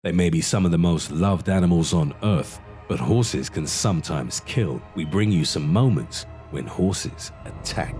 They may be some of the most loved animals on earth, but horses can sometimes kill. We bring you some moments when horses attack.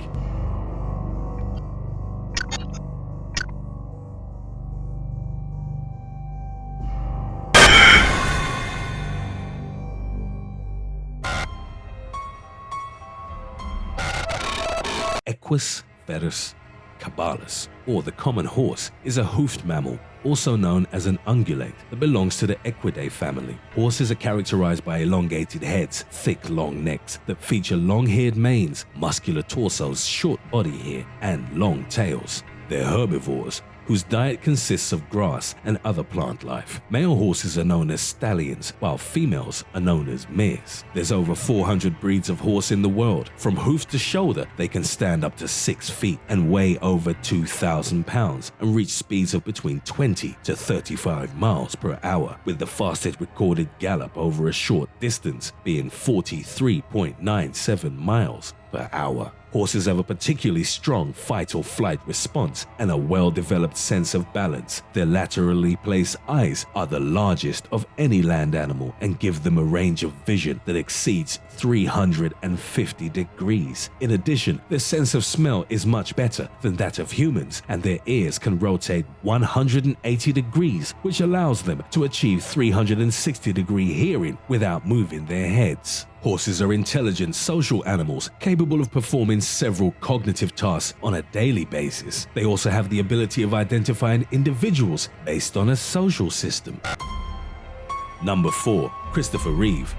Equus, ferus, caballus, or the common horse, is a hoofed mammal, also known as an ungulate, that belongs to the Equidae family. Horses are characterized by elongated heads, thick, long necks that feature long-haired manes, muscular torsos, short body hair, and long tails. They're herbivores, whose diet consists of grass and other plant life. Male horses are known as stallions, while females are known as mares. There's over 400 breeds of horse in the world. From hoof to shoulder, they can stand up to 6 feet and weigh over 2,000 pounds and reach speeds of between 20 to 35 miles per hour, with the fastest recorded gallop over a short distance being 43.97 miles per hour. Horses have a particularly strong fight or flight response and a well-developed sense of balance. Their laterally placed eyes are the largest of any land animal and give them a range of vision that exceeds 350 degrees. In addition, their sense of smell is much better than that of humans, and their ears can rotate 180 degrees, which allows them to achieve 360-degree hearing without moving their heads. Horses are intelligent social animals capable of performing several cognitive tasks on a daily basis. They also have the ability of identifying individuals based on a social system. Number 4. Christopher Reeve.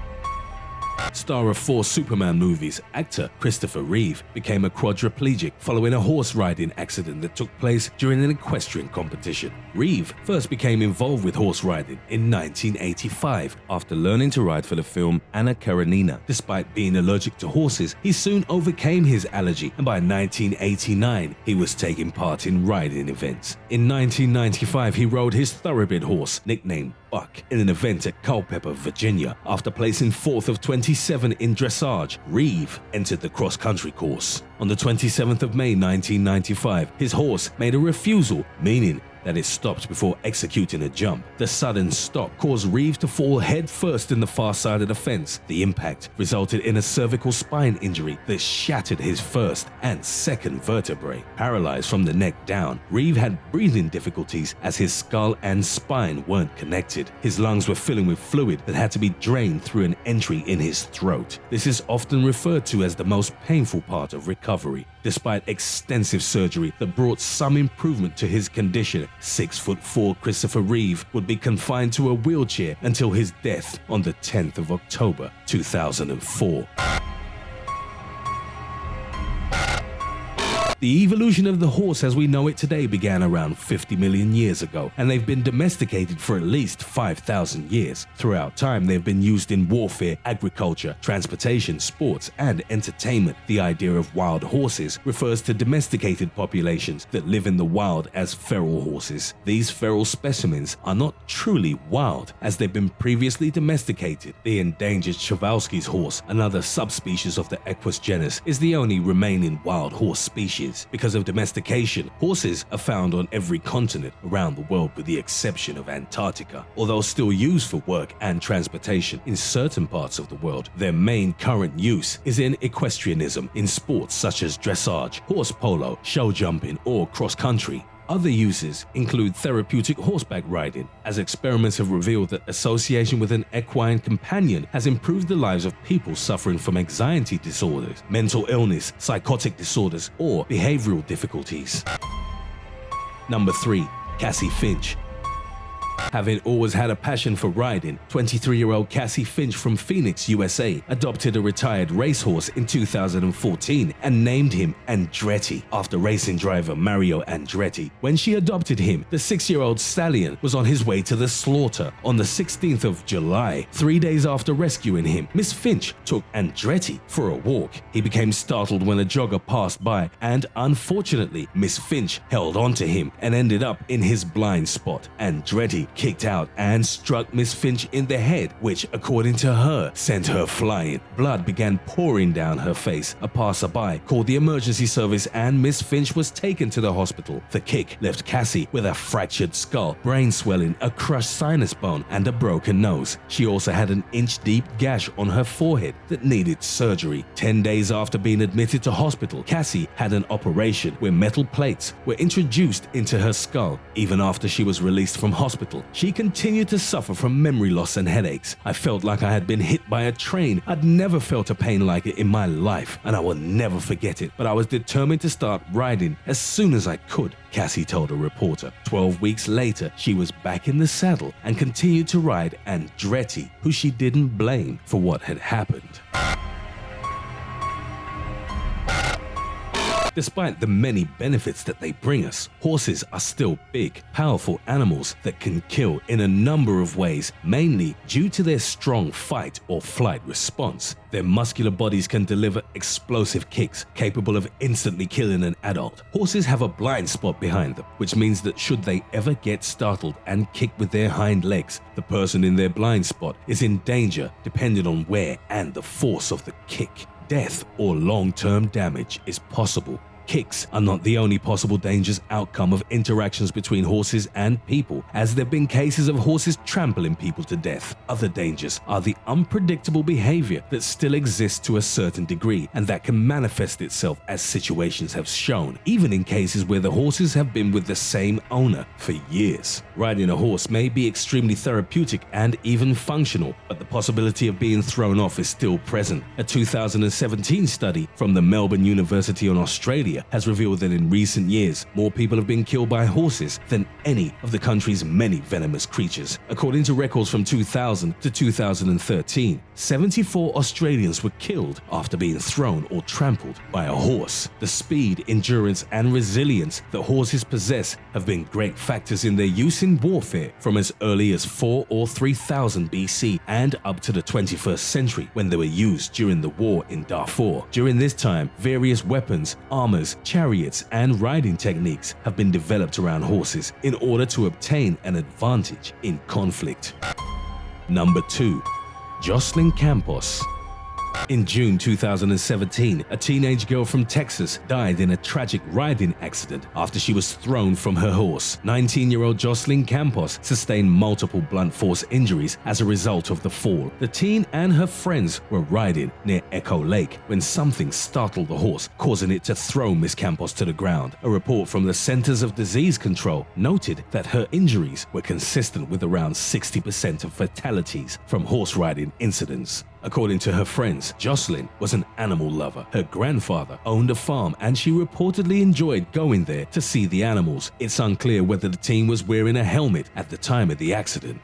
Star of 4 Superman movies, actor Christopher Reeve became a quadriplegic following a horse riding accident that took place during an equestrian competition. Reeve first became involved with horse riding in 1985 after learning to ride for the film Anna Karenina. Despite being allergic to horses, he soon overcame his allergy, and by 1989 he was taking part in riding events. In 1995 he rode his thoroughbred horse, nicknamed Buck, in an event at Culpeper, Virginia. After placing 4th of 27 in dressage, Reeve entered the cross-country course. On the 27th of May 1995, his horse made a refusal, meaning that it stopped before executing a jump. The sudden stop caused Reeve to fall head first in the far side of the fence. The impact resulted in a cervical spine injury that shattered his first and second vertebrae. Paralyzed from the neck down, Reeve had breathing difficulties as his skull and spine weren't connected. His lungs were filling with fluid that had to be drained through an entry in his throat. This is often referred to as the most painful part of recovery. Despite extensive surgery that brought some improvement to his condition, 6'4" Christopher Reeve would be confined to a wheelchair until his death on the 10th of October 2004. The evolution of the horse as we know it today began around 50 million years ago, and they've been domesticated for at least 5,000 years. Throughout time, they've been used in warfare, agriculture, transportation, sports, and entertainment. The idea of wild horses refers to domesticated populations that live in the wild as feral horses. These feral specimens are not truly wild, as they've been previously domesticated. The endangered Przewalski's horse, another subspecies of the Equus genus, is the only remaining wild horse species. Because of domestication, horses are found on every continent around the world with the exception of Antarctica. Although still used for work and transportation in certain parts of the world, their main current use is in equestrianism, in sports such as dressage, horse polo, show jumping, or cross-country. Other uses include therapeutic horseback riding, as experiments have revealed that association with an equine companion has improved the lives of people suffering from anxiety disorders, mental illness, psychotic disorders, or behavioral difficulties. Number 3. Cassie Finch. Having always had a passion for riding, 23-year-old Cassie Finch from Phoenix, USA, adopted a retired racehorse in 2014 and named him Andretti after racing driver Mario Andretti. When she adopted him, the 6-year-old stallion was on his way to the slaughter. On the 16th of July, 3 days after rescuing him, Miss Finch took Andretti for a walk. He became startled when a jogger passed by, and unfortunately, Miss Finch held onto him and ended up in his blind spot. Andretti kicked out and struck Miss Finch in the head, which, according to her, sent her flying. Blood began pouring down her face. A passerby called the emergency service and Miss Finch was taken to the hospital. The kick left Cassie with a fractured skull, brain swelling, a crushed sinus bone, and a broken nose. She also had an inch-deep gash on her forehead that needed surgery. 10 days after being admitted to hospital, Cassie had an operation where metal plates were introduced into her skull. Even after she was released from hospital, she continued to suffer from memory loss and headaches. I felt like I had been hit by a train. I'd never felt a pain like it in my life, and I will never forget it, but I was determined to start riding as soon as I could, Cassie told a reporter. 12 weeks later, she was back in the saddle and continued to ride Andretti, who she didn't blame for what had happened. Despite the many benefits that they bring us, horses are still big, powerful animals that can kill in a number of ways, mainly due to their strong fight or flight response. Their muscular bodies can deliver explosive kicks capable of instantly killing an adult. Horses have a blind spot behind them, which means that should they ever get startled and kick with their hind legs, the person in their blind spot is in danger depending on where and the force of the kick. Death or long-term damage is possible. Kicks are not the only possible dangerous outcome of interactions between horses and people, as there have been cases of horses trampling people to death. Other dangers are the unpredictable behavior that still exists to a certain degree and that can manifest itself, as situations have shown, even in cases where the horses have been with the same owner for years. Riding a horse may be extremely therapeutic and even functional, but the possibility of being thrown off is still present. A 2017 study from the Melbourne University in Australia has revealed that in recent years, more people have been killed by horses than any of the country's many venomous creatures. According to records from 2000 to 2013, 74 Australians were killed after being thrown or trampled by a horse. The speed, endurance, and resilience that horses possess have been great factors in their use in warfare from as early as 4 or 3000 BC and up to the 21st century when they were used during the war in Darfur. During this time, various weapons, armors, chariots, and riding techniques have been developed around horses in order to obtain an advantage in conflict. Number 2. Jocelyn Campos. In June 2017, a teenage girl from Texas died in a tragic riding accident after she was thrown from her horse. 19-year-old Jocelyn Campos sustained multiple blunt force injuries as a result of the fall. The teen and her friends were riding near Echo Lake when something startled the horse, causing it to throw Miss Campos to the ground. A report from the Centers of Disease Control noted that her injuries were consistent with around 60% of fatalities from horse riding incidents. According to her friends, Jocelyn was an animal lover. Her grandfather owned a farm and she reportedly enjoyed going there to see the animals. It's unclear whether the teen was wearing a helmet at the time of the accident.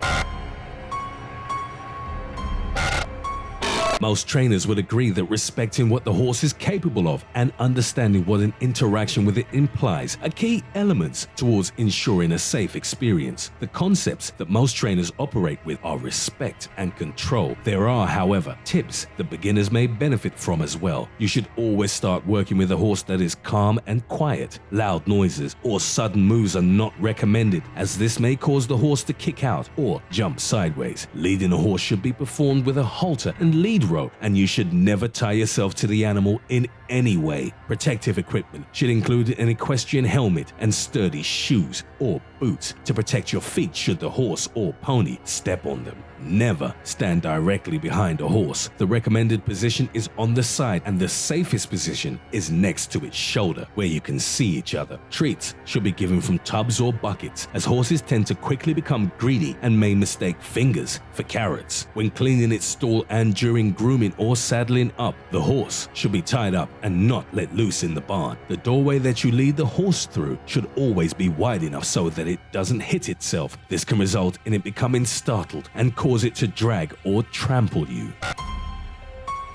Most trainers would agree that respecting what the horse is capable of and understanding what an interaction with it implies are key elements towards ensuring a safe experience. The concepts that most trainers operate with are respect and control. There are, however, tips that beginners may benefit from as well. You should always start working with a horse that is calm and quiet. Loud noises or sudden moves are not recommended, as this may cause the horse to kick out or jump sideways. Leading a horse should be performed with a halter and lead rope, and you should never tie yourself to the animal in any way. Protective equipment should include an equestrian helmet and sturdy shoes or boots to protect your feet should the horse or pony step on them. Never stand directly behind a horse. The recommended position is on the side, and the safest position is next to its shoulder, where you can see each other. Treats should be given from tubs or buckets, as horses tend to quickly become greedy and may mistake fingers for carrots. When cleaning its stall and during grooming or saddling up, the horse should be tied up and not let loose in the barn. The doorway that you lead the horse through should always be wide enough so that it doesn't hit itself. This can result in it becoming startled and cause it to drag or trample you.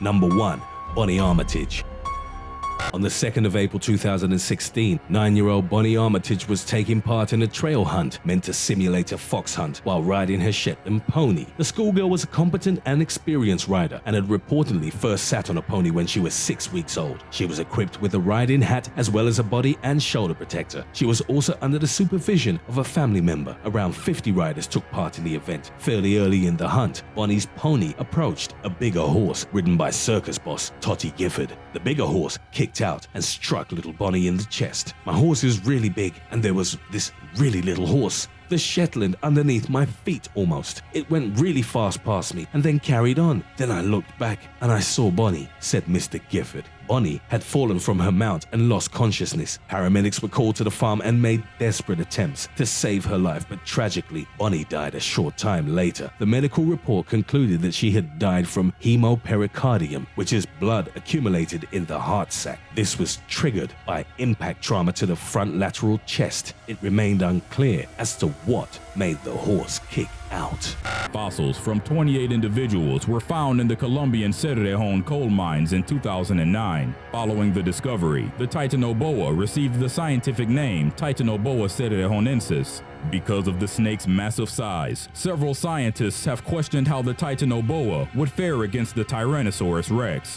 Number 1. Bonnie Armitage. On the 2nd of April 2016, 9-year-old Bonnie Armitage was taking part in a trail hunt meant to simulate a fox hunt while riding her Shetland pony. The schoolgirl was a competent and experienced rider and had reportedly first sat on a pony when she was 6 weeks old. She was equipped with a riding hat as well as a body and shoulder protector. She was also under the supervision of a family member. Around 50 riders took part in the event. Fairly early in the hunt, Bonnie's pony approached a bigger horse ridden by circus boss Totty Gifford. The bigger horse kicked out and struck little Bonnie in the chest. My horse is really big and there was this really little horse, the Shetland, underneath my feet almost. It went really fast past me and then carried on. Then I looked back and I saw Bonnie, said Mr. Gifford. Bonnie had fallen from her mount and lost consciousness. Paramedics were called to the farm and made desperate attempts to save her life, but tragically, Bonnie died a short time later. The medical report concluded that she had died from hemopericardium, which is blood accumulated in the heart sac. This was triggered by impact trauma to the front lateral chest. It remained unclear as to what made the horse kick out. Fossils from 28 individuals were found in the Colombian Cerrejón coal mines in 2009. Following the discovery, the Titanoboa received the scientific name Titanoboa cerrejonensis. Because of the snake's massive size, several scientists have questioned how the Titanoboa would fare against the Tyrannosaurus rex.